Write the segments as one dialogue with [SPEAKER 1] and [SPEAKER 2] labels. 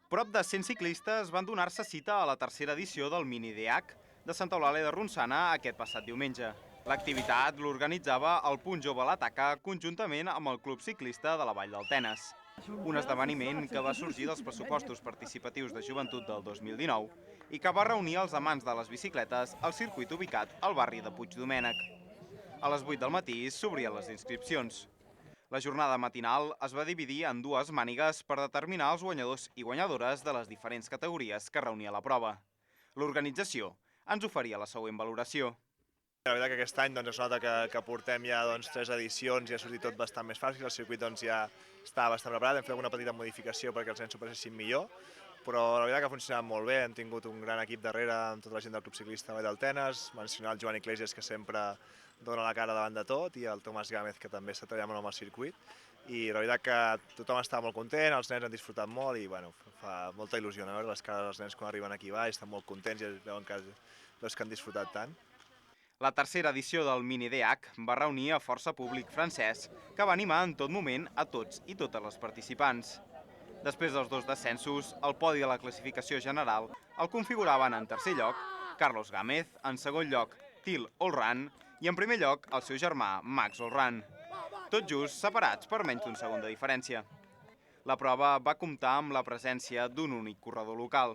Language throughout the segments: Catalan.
[SPEAKER 1] Prop de 100 ciclistes van donar-se cita a la tercera edició del Mini DH de Santa Eulàlia de Ronçana aquest passat diumenge. L'activitat l'organitzava el Punt Jove a l'Ataca conjuntament amb el Club Ciclista de la Vall del Tenes. Un esdeveniment que va sorgir dels pressupostos participatius de joventut del 2019 i que va reunir els amants de les bicicletes al circuit ubicat al barri de Puigdomènec. A les 8 del matí s'obrien les inscripcions. La jornada matinal es va dividir en dues mànigues per determinar els guanyadors i guanyadores de les diferents categories que reunia la prova. L'organització ens oferia la següent valoració.
[SPEAKER 2] La veritat que aquest any es nota que portem ja 3 edicions i ha sortit tot bastant més fàcil, el circuit ja està bastant preparat, hem fet alguna petita modificació perquè els nens s'ho passessin millor, però la veritat que ha funcionat molt bé, hem tingut un gran equip darrere amb tota la gent del Club Ciclista Vall del Tenes, mencionar el Joan Iglesias que sempre dona la cara davant de tot i el Tomàs Gámez que també està treballant amb el circuit i la veritat que tothom està molt content, els nens han disfrutat molt i fa molta il·lusió veure les cares dels nens quan arriben aquí baix, estan molt contents i veuen que han disfrutat tant.
[SPEAKER 1] La tercera edició del Mini DH va reunir a força públic francès que va animar en tot moment a tots i totes les participants. Després dels dos descensos, el podi de la classificació general el configuraven en tercer lloc Carlos Gámez, en segon lloc Till Olran i en primer lloc el seu germà Max Olran, tot just separats per menys d'un segon de diferència. La prova va comptar amb la presència d'un únic corredor local.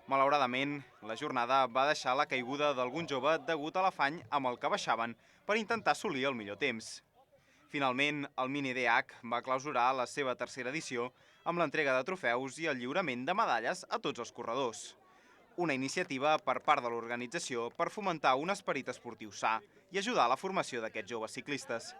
[SPEAKER 1] Malauradament, la jornada va deixar la caiguda d'algun jove degut a l'afany amb el que baixaven per intentar assolir el millor temps. Finalment, el Mini DH va clausurar la seva tercera edició amb l'entrega de trofeus i el lliurament de medalles a tots els corredors. Una iniciativa per part de l'organització per fomentar un esperit esportiu sa i ajudar a la formació d'aquests joves ciclistes.